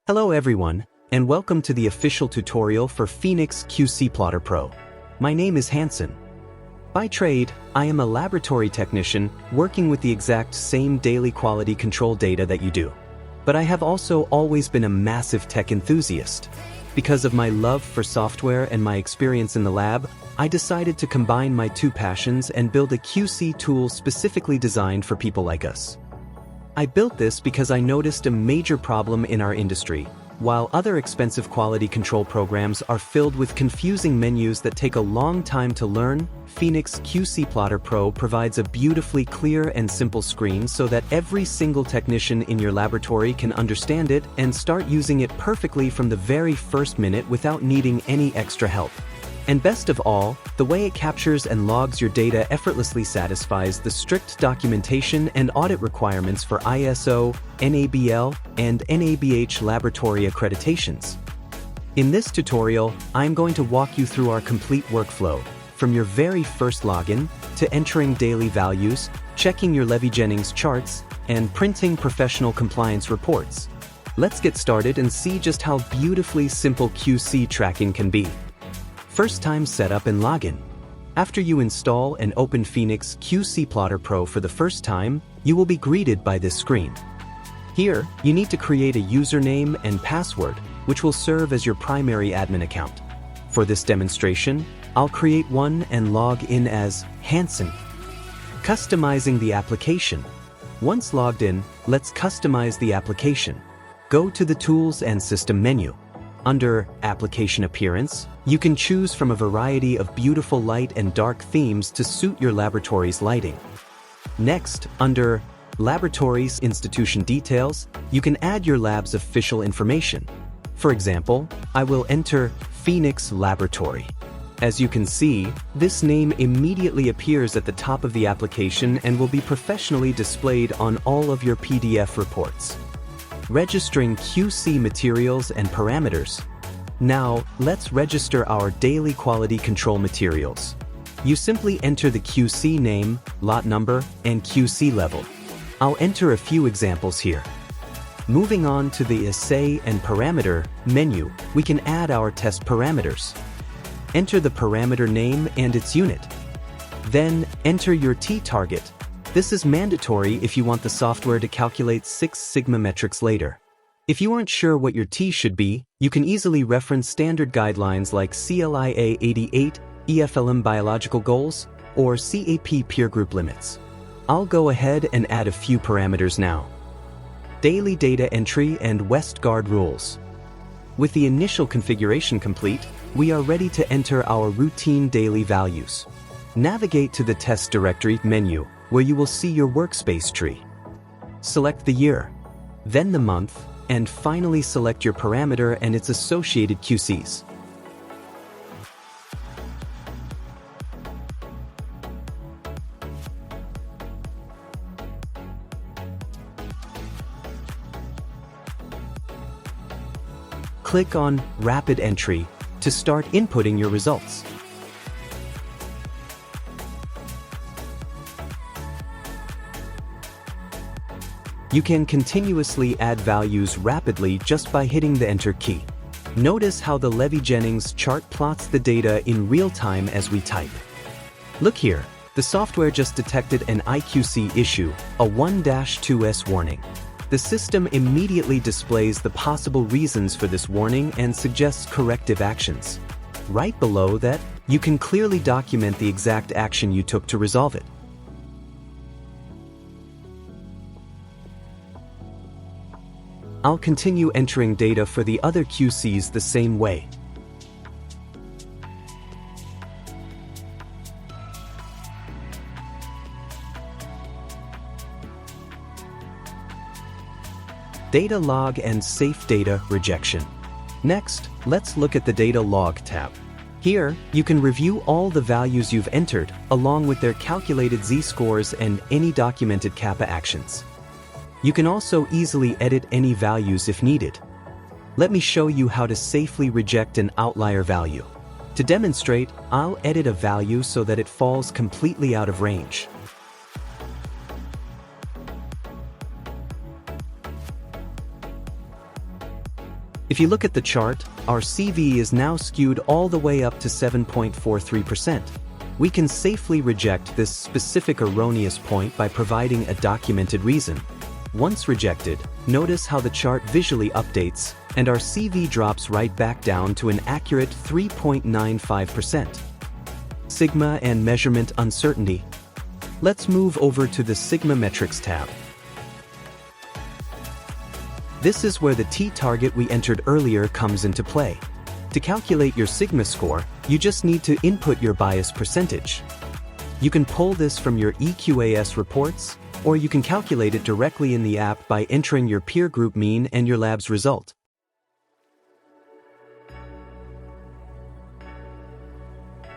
Hello everyone, and welcome to the official tutorial for Phoenicx QCPlotter Pro. My name is Hansen. By trade, I am a laboratory technician working with the exact same daily quality control data that you do. But I have also always been a massive tech enthusiast. Because of my love for software and my experience in the lab, I decided to combine my two passions and build a QC tool specifically designed for people like us. I built this because I noticed a major problem in our industry. While other expensive quality control programs are filled with confusing menus that take a long time to learn, Phoenicx QCPlotter Pro provides a beautifully clear and simple screen so that every single technician in your laboratory can understand it and start using it perfectly from the very first minute without needing any extra help. And best of all, the way it captures and logs your data effortlessly satisfies the strict documentation and audit requirements for ISO, NABL, and NABH laboratory accreditations. In this tutorial, I'm going to walk you through our complete workflow, from your very first login, to entering daily values, checking your Rejection charts, and printing professional compliance reports. Let's get started and see just how beautifully simple QC tracking can be. First time setup and login. After you install and open Phoenicx QCPlotter Pro for the first time, you will be greeted by this screen. Here, you need to create a username and password, which will serve as your primary admin account. For this demonstration, I'll create one and log in as Hansen. Customizing the application. Once logged in, let's customize the application. Go to the Tools and System menu. Under Application Appearance, you can choose from a variety of beautiful light and dark themes to suit your laboratory's lighting. Next, under Laboratories Institution Details, you can add your lab's official information. For example, I will enter Phoenicx Laboratory. As you can see, this name immediately appears at the top of the application and will be professionally displayed on all of your PDF reports. Registering QC materials and parameters. Now, let's register our daily quality control materials. You simply enter the QC name, lot number, and QC level. I'll enter a few examples here. Moving on to the Assay and Parameter menu, we can add our test parameters. Enter the parameter name and its unit. Then, enter your t-target. This is mandatory if you want the software to calculate Six Sigma metrics later. If you aren't sure what your T should be, you can easily reference standard guidelines like CLIA 88, EFLM Biological Goals, or CAP Peer Group Limits. I'll go ahead and add a few parameters now. Daily data entry and Westgard rules. With the initial configuration complete, we are ready to enter our routine daily values. Navigate to the Test Directory menu, where you will see your workspace tree. Select the year, then the month, and finally select your parameter and its associated QCs. Click on Rapid Entry to start inputting your results. You can continuously add values rapidly just by hitting the Enter key. Notice how the Rejection chart plots the data in real time as we type. Look here, the software just detected an IQC issue, a 1-2S warning. The system immediately displays the possible reasons for this warning and suggests corrective actions. Right below that, you can clearly document the exact action you took to resolve it. I'll continue entering data for the other QCs the same way. Data Log and Safe Data Rejection. Next, let's look at the Data Log tab. Here, you can review all the values you've entered, along with their calculated z-scores and any documented kappa actions. You can also easily edit any values if needed. Let me show you how to safely reject an outlier value. To demonstrate, I'll edit a value so that it falls completely out of range. If you look at the chart, our CV is now skewed all the way up to 7.43%. We can safely reject this specific erroneous point by providing a documented reason. Once rejected, notice how the chart visually updates, and our CV drops right back down to an accurate 3.95%. Sigma and measurement uncertainty. Let's move over to the Sigma Metrics tab. This is where the t-target we entered earlier comes into play. To calculate your Sigma score, you just need to input your bias percentage. You can pull this from your EQAS reports, or you can calculate it directly in the app by entering your peer group mean and your lab's result.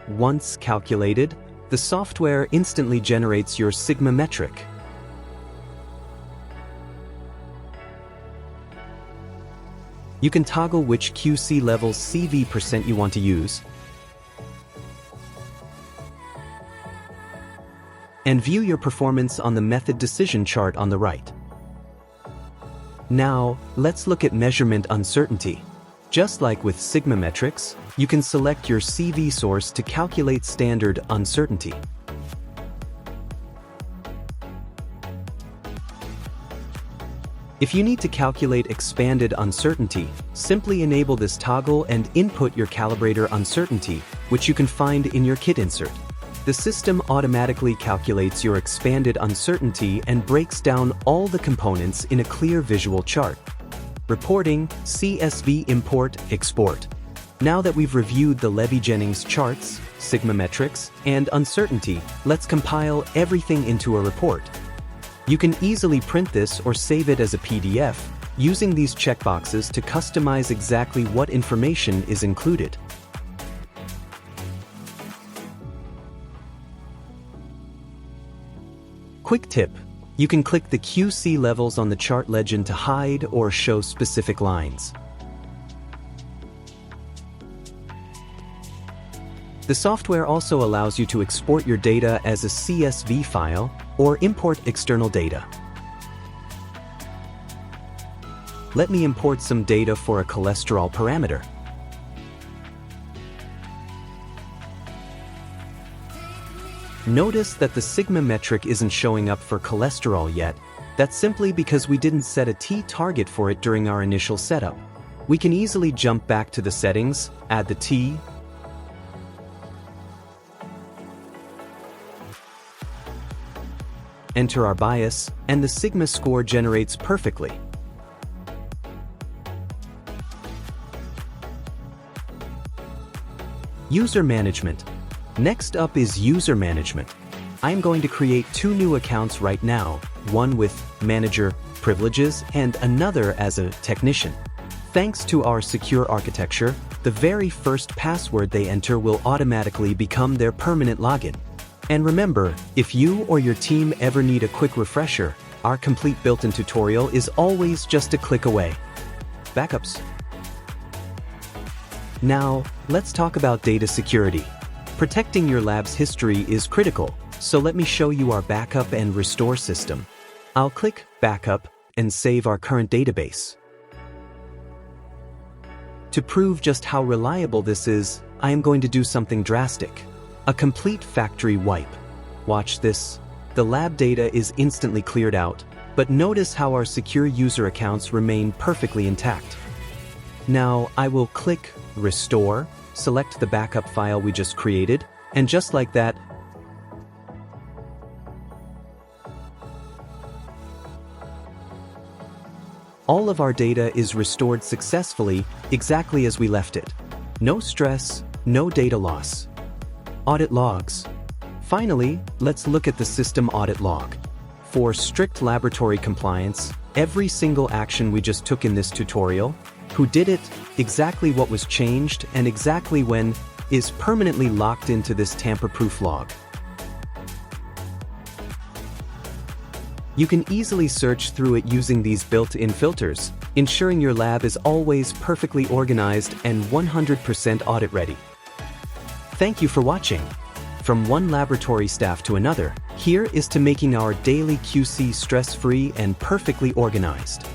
Once calculated, the software instantly generates your Sigma metric. You can toggle which QC level's CV % you want to use, and view your performance on the method decision chart on the right. Now, let's look at measurement uncertainty. Just like with Sigma metrics, you can select your CV source to calculate standard uncertainty. If you need to calculate expanded uncertainty, simply enable this toggle and input your calibrator uncertainty, which you can find in your kit insert. The system automatically calculates your expanded uncertainty and breaks down all the components in a clear visual chart. Reporting, CSV import, export. Now that we've reviewed the Levy-Jennings charts, Sigma metrics, and uncertainty, let's compile everything into a report. You can easily print this or save it as a PDF, using these checkboxes to customize exactly what information is included. Quick tip: you can click the QC levels on the chart legend to hide or show specific lines. The software also allows you to export your data as a CSV file or import external data. Let me import some data for a cholesterol parameter. Notice that the Sigma metric isn't showing up for cholesterol yet. That's simply because we didn't set a t-target for it during our initial setup. We can easily jump back to the settings, add the t, enter our bias, and the Sigma score generates perfectly. User management. Next up is user management. I'm going to create 2 new accounts right now, one with manager privileges and another as a technician. Thanks to our secure architecture, the very first password they enter will automatically become their permanent login. And remember, if you or your team ever need a quick refresher, our complete built-in tutorial is always just a click away. Backups. Now, let's talk about data security. Protecting your lab's history is critical, so let me show you our backup and restore system. I'll click Backup and save our current database. To prove just how reliable this is, I am going to do something drastic. A complete factory wipe. Watch this. The lab data is instantly cleared out, but notice how our secure user accounts remain perfectly intact. Now I will click Restore, select the backup file we just created, and just like that, all of our data is restored successfully, exactly as we left it. No stress, no data loss. Audit Logs. Finally, let's look at the system audit log. For strict laboratory compliance, every single action we just took in this tutorial, who did it, exactly what was changed, and exactly when, is permanently locked into this tamper-proof log. You can easily search through it using these built-in filters, ensuring your lab is always perfectly organized and 100% audit ready. Thank you for watching. From one laboratory staff to another, here is to making our daily QC stress-free and perfectly organized.